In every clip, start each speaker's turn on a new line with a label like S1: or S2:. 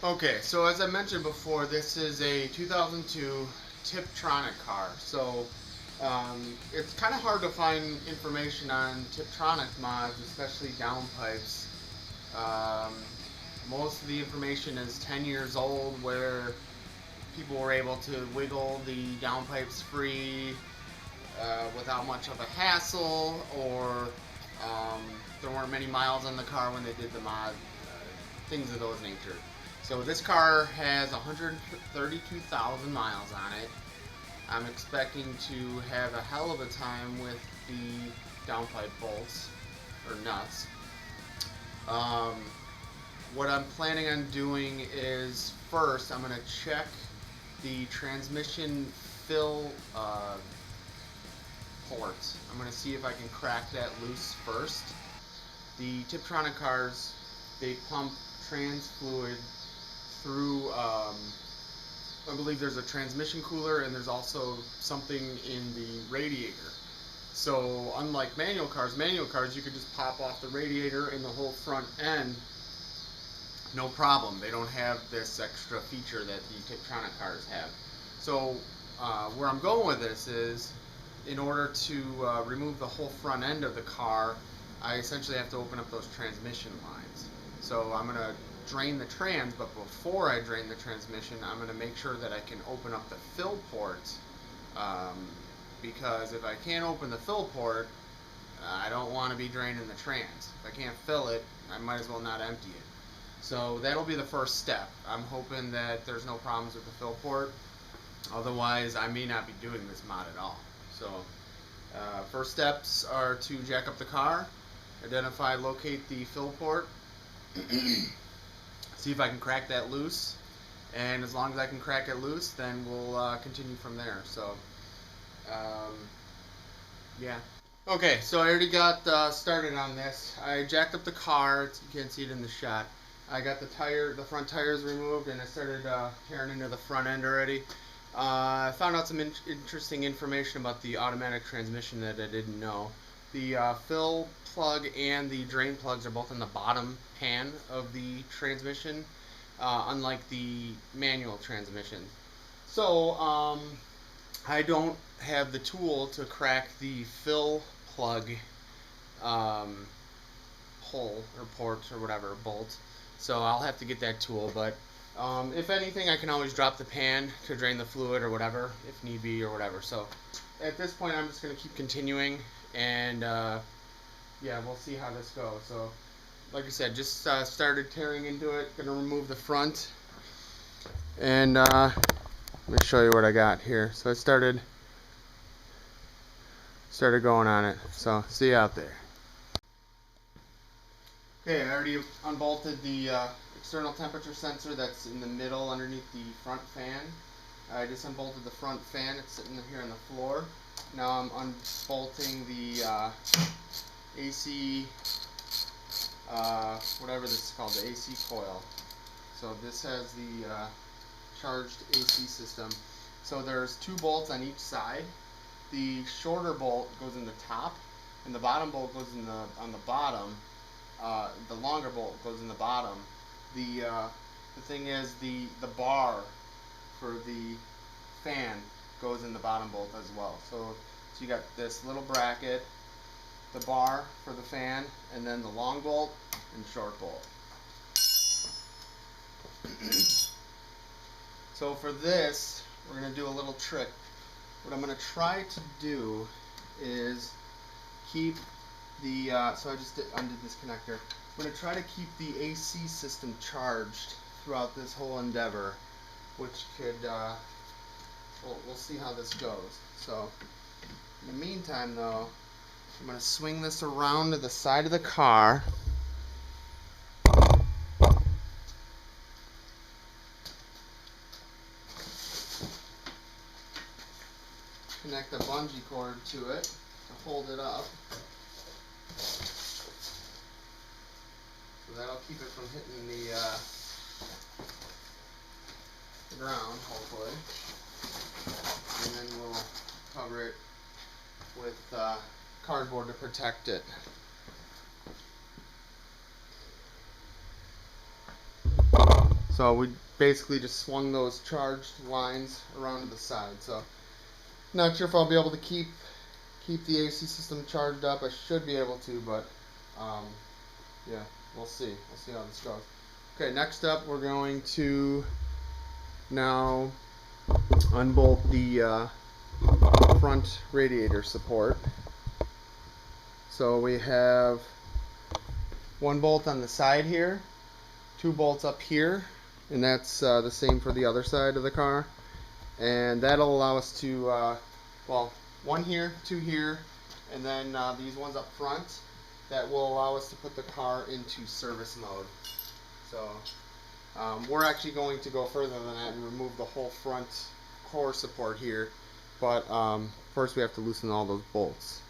S1: Okay, so as I mentioned before, this is a 2002 Tiptronic car. So it's kind of hard to find information on Tiptronic mods, especially downpipes. Um, most of the information is 10 years old, where people were able to wiggle the downpipes free without much of a hassle, or um, there weren't many miles on the car when they did the mod, things of those nature. So this car has 132,000 miles on it. I'm expecting to have a hell of a time with the downpipe bolts or nuts. Um, what I'm planning on doing is first I'm going to check the transmission fill port. I'm going to see if I can crack that loose first. The Tiptronic cars, they pump trans fluid through, I believe there's a transmission cooler and there's also something in the radiator. So unlike manual cars you could just pop off the radiator and the whole front end, no problem. They don't have this extra feature that the Tiptronic cars have. So where I'm going with this is, in order to remove the whole front end of the car, I essentially have to open up those transmission lines. So I'm going to drain the trans, but before I drain the transmission, I'm going to make sure that I can open up the fill port, because if I can't open the fill port, I don't want to be draining the trans. If I can't fill it, I might as well not empty it. So that'll be the first step. I'm hoping that there's no problems with the fill port. Otherwise, I may not be doing this mod at all. So first steps are to jack up the car, identify, locate the fill port, see if I can crack that loose, and as long as I can crack it loose, then we'll continue from there. So yeah. Okay, so I already got started on this. I jacked up the car. You can't see it in the shot. I got the front tires removed, and I started tearing into the front end already. I found out some interesting information about the automatic transmission that I didn't know. The fill plug and the drain plugs are both in the bottom pan of the transmission, unlike the manual transmission. So I don't have the tool to crack the fill plug hole or port or whatever, bolt. So I'll have to get that tool, but if anything, I can always drop the pan to drain the fluid or whatever, if need be or whatever. So at this point, I'm just going to keep continuing, and yeah, we'll see how this goes. So like I said, just started tearing into it. Going to remove the front, and let me show you what I got here. So I started going on it. So see you out there. Okay, I already unbolted the external temperature sensor that's in the middle underneath the front fan. I just unbolted the front fan. It's sitting here on the floor. Now I'm unbolting the AC, whatever this is called, the AC coil. So this has the charged AC system. So there's 2 bolts on each side. The shorter bolt goes in the top, and the bottom bolt goes in on the bottom. The longer bolt goes in the bottom. The thing is, the bar for the fan goes in the bottom bolt as well. So you got this little bracket, the bar for the fan, and then the long bolt and short bolt. So for this, we're going to do a little trick. What I'm going to try to do is keep the, so I just undid this connector. I'm going to try to keep the AC system charged throughout this whole endeavor, which could, we'll see how this goes. So in the meantime though, I'm going to swing this around to the side of the car. Connect a bungee cord to it to hold it up. So that'll keep it from hitting the ground, hopefully. And then we'll cover it with cardboard to protect it. So we basically just swung those charged lines around to the side. So not sure if I'll be able to keep the AC system charged up. I should be able to, but yeah, we'll see. We'll see how this goes. Okay, next up we're going to now unbolt the front radiator support. So we have one bolt on the side here, 2 bolts up here, and that's the same for the other side of the car. And that'll allow us to, well, 1 here, 2 here, and then these ones up front that will allow us to put the car into service mode. So we're actually going to go further than that and remove the whole front core support here, but first we have to loosen all those bolts.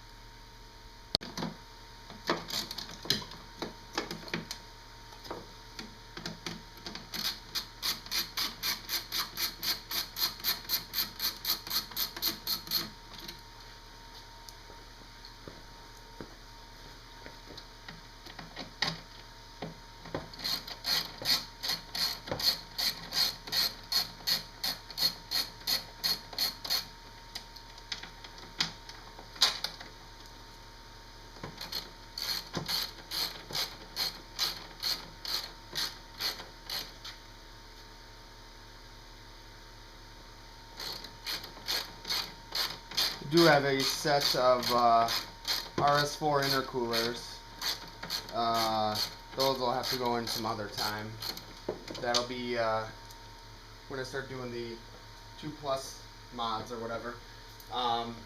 S1: Do have a set of RS4 intercoolers. Those will have to go in some other time. That'll be when I start doing the 2+ mods or whatever. From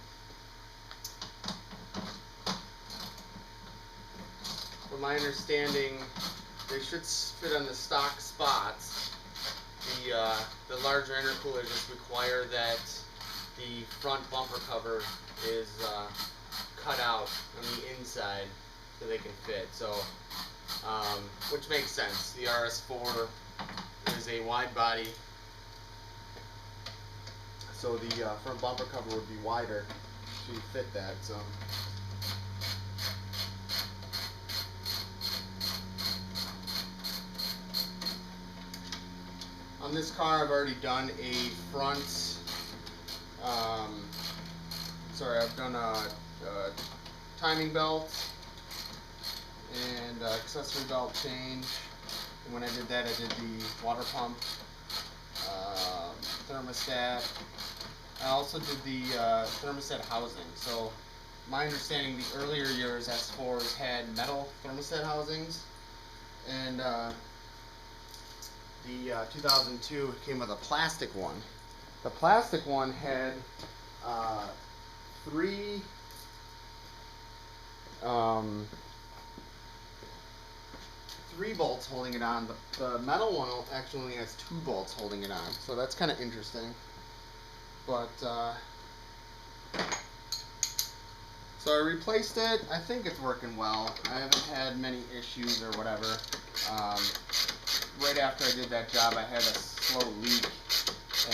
S1: my understanding, they should fit on the stock spots. The larger intercoolers just require that the front bumper cover is cut out on the inside so they can fit. So, which makes sense. The RS4 is a wide body, so the front bumper cover would be wider to fit that. So. On this car, I've already done a front. I've done a timing belt and accessory belt change. And when I did that, I did the water pump, thermostat. I also did the thermostat housing. So my understanding, the earlier years S4s had metal thermostat housings, and the 2002 came with a plastic one. The plastic one had three bolts holding it on. The metal one actually only has 2 bolts holding it on, so that's kind of interesting. But so I replaced it. I think it's working well. I haven't had many issues or whatever. Right after I did that job, I had a slow leak,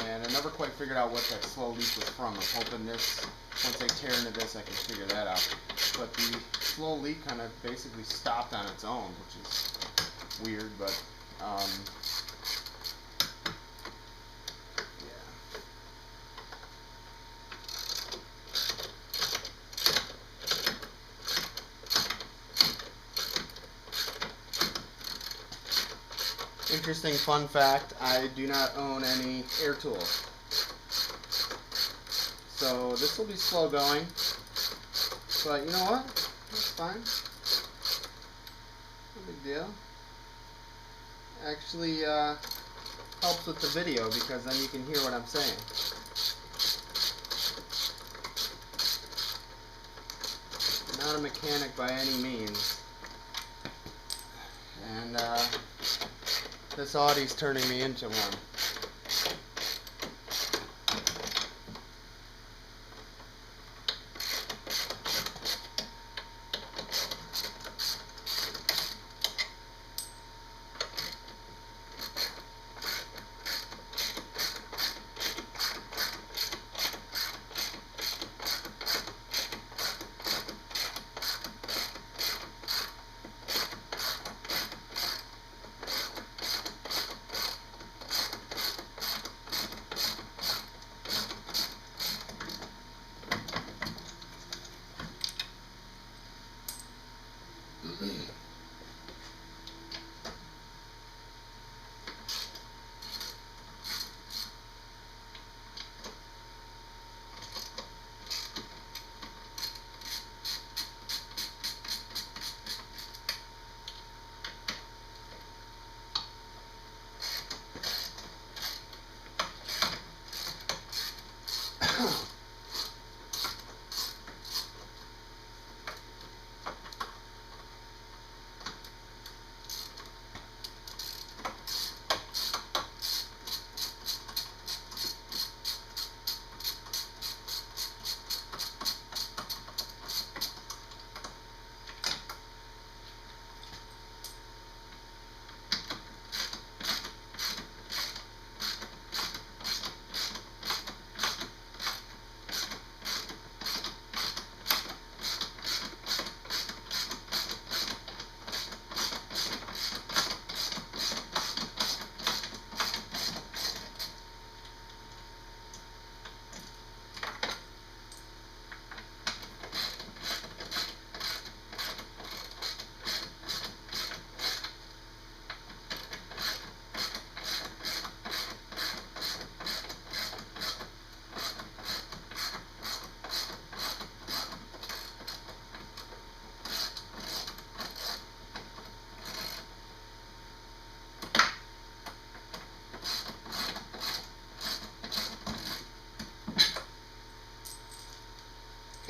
S1: and I never quite figured out what that slow leak was from. I'm hoping this, once I tear into this, I can figure that out. But the slow leak kind of basically stopped on its own, which is weird, but yeah. Interesting fun fact, I do not own any air tools. So this will be slow going, but you know what? That's fine. No big deal. Actually helps with the video because then you can hear what I'm saying. I'm not a mechanic by any means. And this Audi's turning me into one.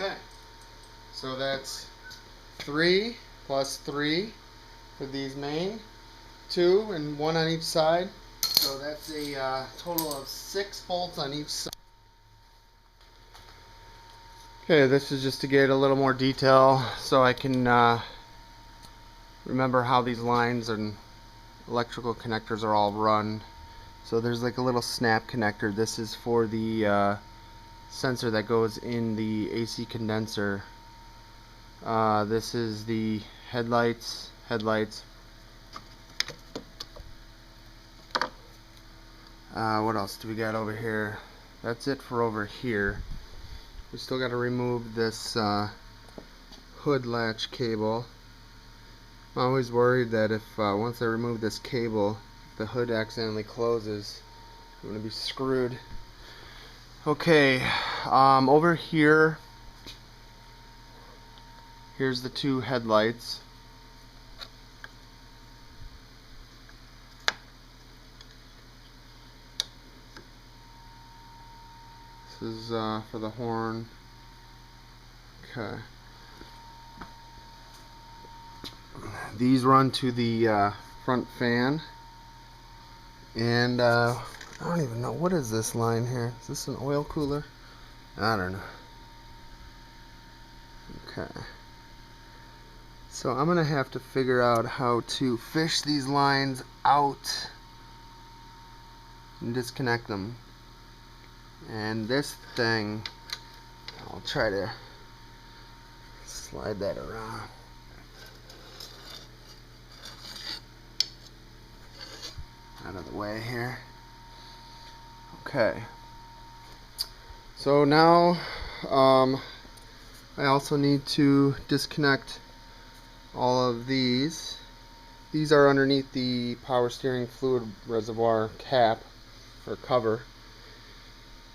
S1: Okay, so that's 3 plus 3 for these main, 2 and 1 on each side. So that's a total of 6 bolts on each side. Okay, this is just to get a little more detail so I can remember how these lines and electrical connectors are all run. So there's like a little snap connector. This is for the sensor that goes in the AC condenser. This is the headlights. What else do we got over here? That's it for over here. We still got to remove this hood latch cable. I'm always worried that if once I remove this cable, the hood accidentally closes, I'm going to be screwed. Okay, over here, here's the 2 headlights. This is for the horn. Okay. These run to the front fan. And I don't even know, what is this line here? Is this an oil cooler? I don't know. Okay. So I'm gonna have to figure out how to fish these lines out and disconnect them. And this thing, I'll try to slide that around. Out of the way here. Okay. So now I also need to disconnect all of these. These are underneath the power steering fluid reservoir cap or cover.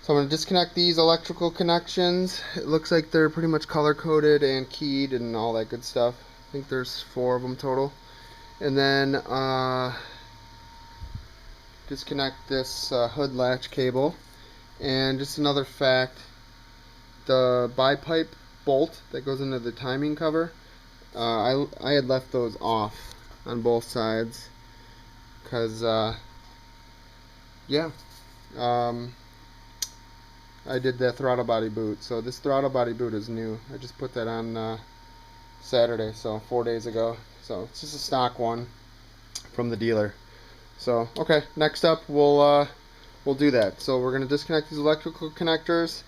S1: So I'm going to disconnect these electrical connections. It looks like they're pretty much color coded and keyed and all that good stuff. I think there's 4 of them total. And then disconnect this hood latch cable. And just another fact, the bipipe bolt that goes into the timing cover, I had left those off on both sides because I did the throttle body boot. So this throttle body boot is new. I just put that on Saturday, so 4 days ago. So it's just a stock one from the dealer. So okay, next up we'll do that. So we're gonna disconnect these electrical connectors,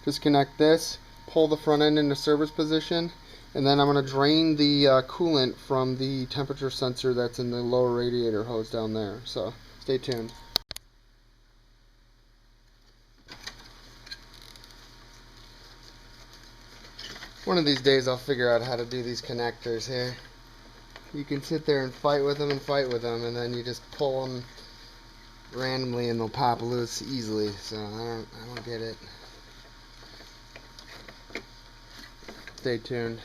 S1: disconnect this, pull the front end into service position, and then I'm gonna drain the coolant from the temperature sensor that's in the lower radiator hose down there. So stay tuned. One of these days I'll figure out how to do these connectors here. you can sit there and fight with them, and then you just pull them randomly and they'll pop loose easily. So I don't get it. Stay tuned.